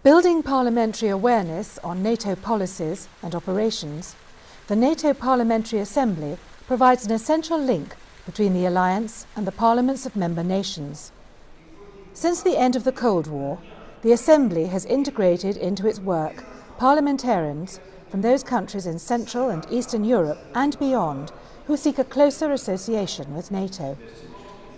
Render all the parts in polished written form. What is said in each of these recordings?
Building parliamentary awareness on NATO policies and operations, the NATO Parliamentary Assembly provides an essential link between the alliance and the parliaments of member nations. Since the end of the Cold War, the Assembly has integrated into its work parliamentarians from those countries in Central and Eastern Europe and beyond who seek a closer association with NATO.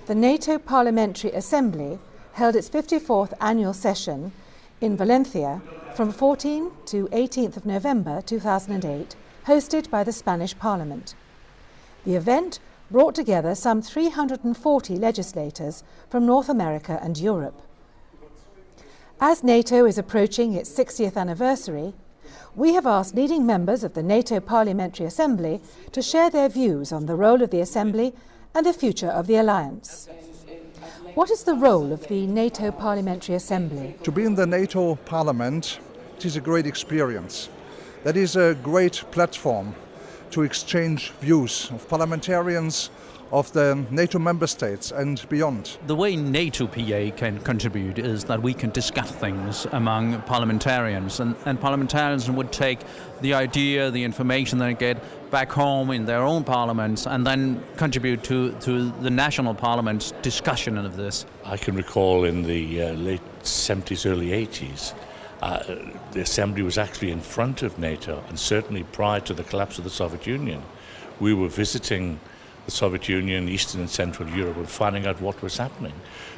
The NATO Parliamentary Assembly held its 54th annual session in Valencia from 14 to 18th of November 2008, hosted by the Spanish Parliament. The event brought together some 340 legislators from North America and Europe. As NATO is approaching its 60th anniversary, we have asked leading members of the NATO Parliamentary Assembly to share their views on the role of the Assembly and the future of the alliance. What is the role of the NATO Parliamentary Assembly? To be in the NATO Parliament, it is a great experience. That is a great platform to exchange views of parliamentarians of the NATO member states and beyond. The way NATO PA can contribute is that we can discuss things among parliamentarians, and parliamentarians would take the idea, the information they get back home in their own parliaments and then contribute to the national parliament's discussion of this. I can recall in the late 70s, early 80s, the Assembly was actually in front of NATO, and certainly prior to the collapse of the Soviet Union. We were visiting the Soviet Union, Eastern and Central Europe, and finding out what was happening.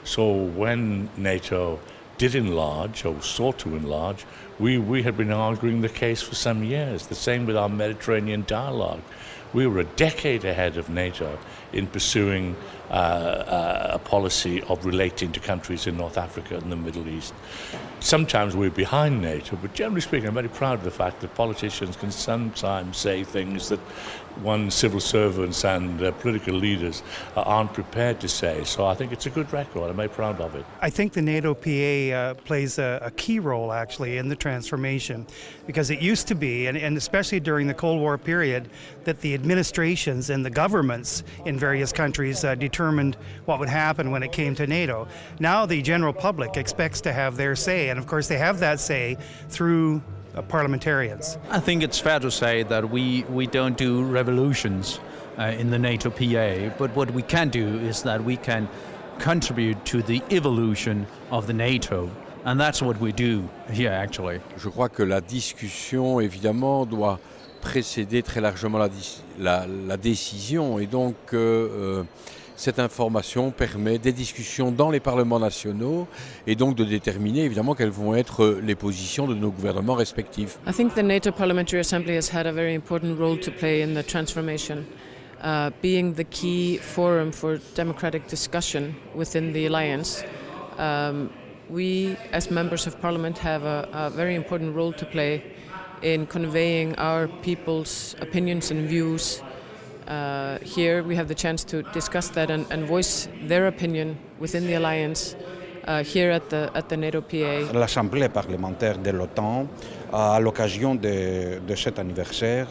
So when NATO did enlarge, or sought to enlarge, we had been arguing the case for some years. The same with our Mediterranean dialogue. We were a decade ahead of NATO in pursuing a policy of relating to countries in North Africa and the Middle East. Sometimes we're behind NATO, but generally speaking, I'm very proud of the fact that politicians can sometimes say things that civil servants and political leaders aren't prepared to say. So I think it's a good record. I'm very proud of it. I think the NATO PA plays a key role, actually, in the transformation, because it used to be, and especially during the Cold War period, that the administrations and the governments in various countries determined what would happen when it came to NATO. Now the general public expects to have their say, and of course they have that say through parliamentarians. I think it's fair to say that we don't do revolutions in the NATO PA, but what we can do is that we can contribute to the evolution of the NATO, and that's what we do here actually. Je crois que la discussion évidemment doit précéder très largement la décision, et donc cette information permet des discussions dans les parlements nationaux et donc de déterminer évidemment quelles vont être les positions de nos gouvernements respectifs. I think the NATO Parliamentary Assembly has had a very important role to play in the transformation, being the key forum for democratic discussion within the alliance. We as members of Parliament have a very important role to play in conveying our people's opinions and views. Here we have the chance to discuss that and voice their opinion within the alliance here at the NATO PA. L'Assemblée parlementaire de l'OTAN, à l'occasion de cet anniversaire,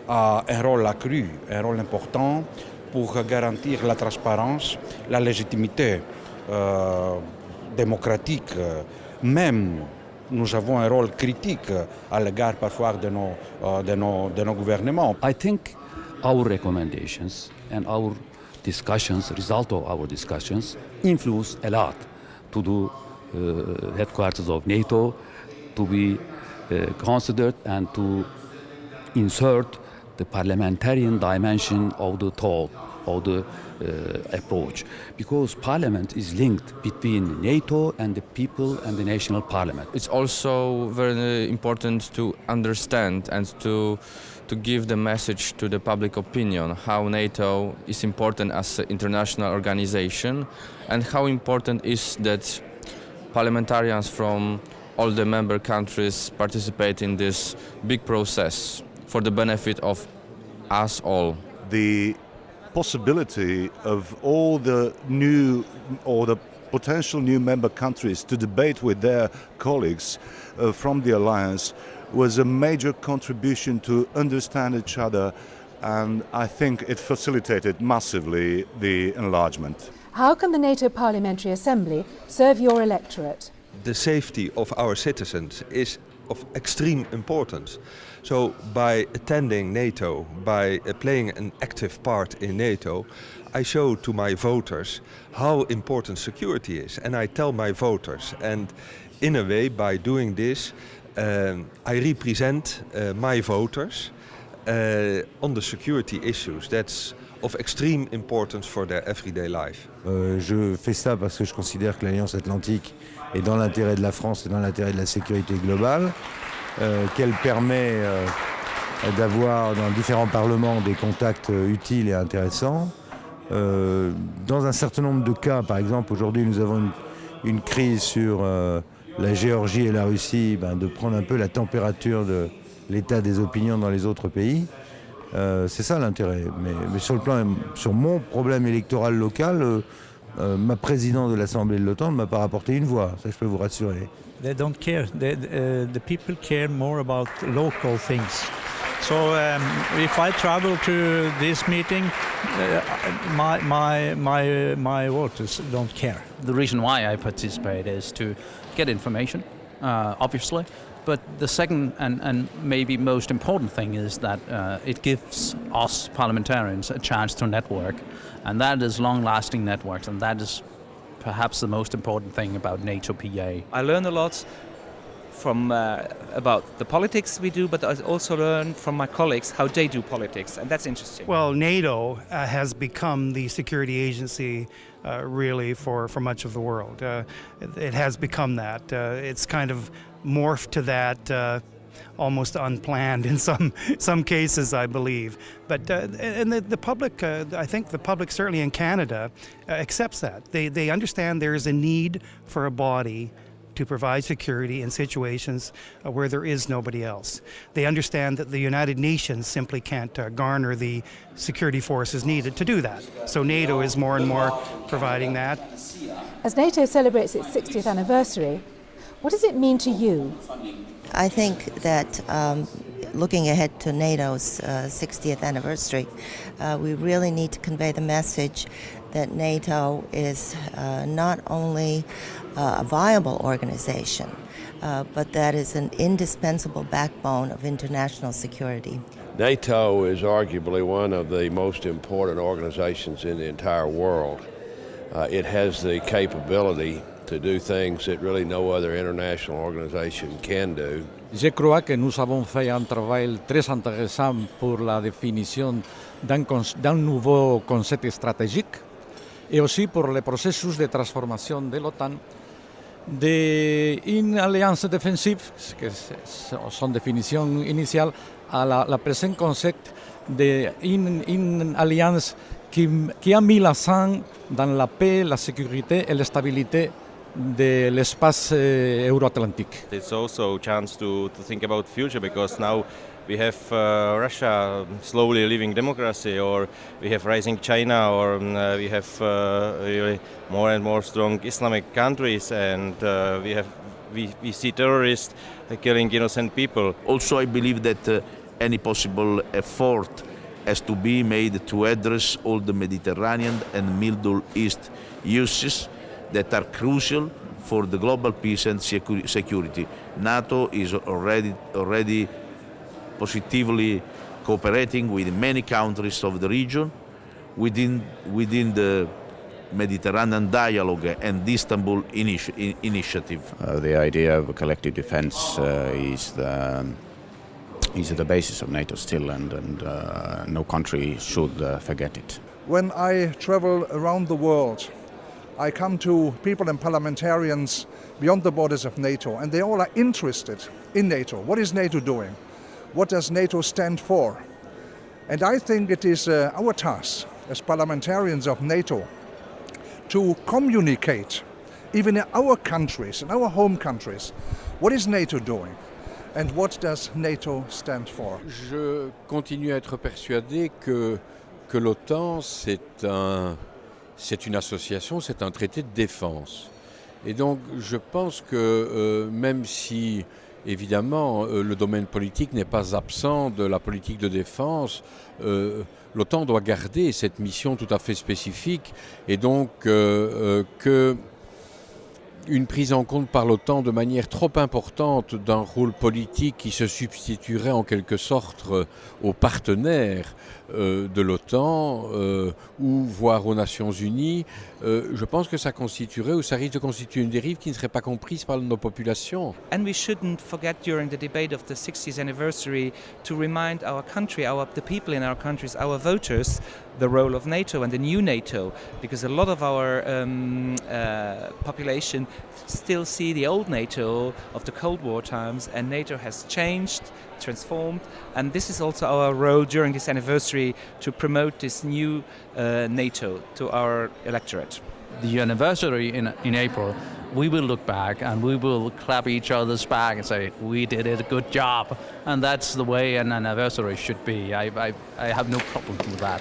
a un rôle accru, un rôle important pour garantir la transparence, la légitimité démocratique. Même nous avons un rôle critique à l'égard parfois de nos gouvernements. I think our recommendations and our discussions, result of our discussions, influence a lot to the headquarters of NATO to be considered and to insert the parliamentarian dimension of the thought, of the approach, because Parliament is linked between NATO and the people and the national parliament. It's also very important to understand and to give the message to the public opinion how NATO is important as an international organization and how important is that parliamentarians from all the member countries participate in this big process for the benefit of us all. The possibility of all the new or the potential new member countries to debate with their colleagues from the alliance was a major contribution to understand each other, and I think it facilitated massively the enlargement. How can the NATO Parliamentary Assembly serve your electorate? the safety of our citizens is of extreme importance. So by attending NATO, by playing an active part in NATO, I show to my voters how important security is, and I tell my voters, and in a way by doing this I represent my voters on the security issues. That's of extreme importance for their everyday life. Je fais ça parce que je considère que l'Alliance Atlantique est dans l'intérêt de la France et dans l'intérêt de la sécurité globale, qu'elle permet d'avoir dans différents parlements des contacts utiles et intéressants. Dans un certain nombre de cas, par exemple, aujourd'hui nous avons une crise sur la Géorgie et la Russie, de prendre un peu la température de l'état des opinions dans les autres pays. C'est ça l'intérêt. Mais sur mon problème électoral local, ma présidente de l'Assemblée de l'OTAN ne m'a pas rapporté une voix, ça je peux vous rassurer. They don't care. The people care more about local things. So if I travel to this meeting, my voters don't care. The reason why I participate is to get information, obviously. But the second and maybe most important thing is that it gives us parliamentarians a chance to network. And that is long-lasting networks, and that is perhaps the most important thing about NATO PA. I learn a lot from about the politics we do, but I also learn from my colleagues how they do politics, and that's interesting. Well, NATO has become the security agency really for much of the world. It has become that. It's kind of morphed to that almost unplanned in some cases, I believe. But and the public, I think the public certainly in Canada accepts that. They understand there is a need for a body to provide security in situations where there is nobody else. They understand that the United Nations simply can't garner the security forces needed to do that. So NATO is more and more providing that. As NATO celebrates its 60th anniversary, what does it mean to you? I think that looking ahead to NATO's 60th anniversary, we really need to convey the message that NATO is not only a viable organization, but that is an indispensable backbone of international security. NATO is arguably one of the most important organizations in the entire world. It has the capability to do things that really no other international organization can do. Je crois que nous avons fait un travail très intéressant pour la définition d'un nouveau concept stratégique et aussi pour le processus de transformation de l'OTAN d'une alliance défensive, que son définition initiale, à la présent concept d'une alliance qui a mis l'accent dans la paix, la sécurité et la stabilité de l'espace euro-atlantique. It's also a chance to think about the future, because now we have Russia slowly leaving democracy, or we have rising China, or we have really more and more strong Islamic countries, and we see terrorists killing innocent people. Also, I believe that any possible effort has to be made to address all the Mediterranean and Middle East issues that are crucial for the global peace and security. NATO is already positively cooperating with many countries of the region within the Mediterranean dialogue and the Istanbul initiative. The idea of a collective defense is the basis of NATO still, and no country should forget it. When I travel around the world, I come to people and parliamentarians beyond the borders of NATO, and they all are interested in NATO. What is NATO doing? What does NATO stand for? And I think it is our task as parliamentarians of NATO to communicate, even in our countries, in our home countries, what is NATO doing and what does NATO stand for? Je continue à être persuadé que l'OTAN, c'est une association, c'est un traité de défense. Et donc je pense que même si évidemment le domaine politique n'est pas absent de la politique de défense, l'OTAN doit garder cette mission tout à fait spécifique, et donc que une prise en compte par l'OTAN de manière trop importante d'un rôle politique qui se substituerait en quelque sorte aux partenaires de l'OTAN ou voire aux Nations Unies, je pense que ça constituerait ou ça risque de constituer une dérive qui ne serait pas comprise par nos populations. And we shouldn't forget during the debate of the 60th anniversary to remind our country, the people in our countries, our voters, the role of NATO and the new NATO, because a lot of our population still see the old NATO of the Cold War times, and NATO has changed, transformed, and this is also our role during this anniversary to promote this new NATO to our electorate. The anniversary in April, we will look back and we will clap each other's back and say, we did it, good job. And that's the way an anniversary should be. I have no problem with that.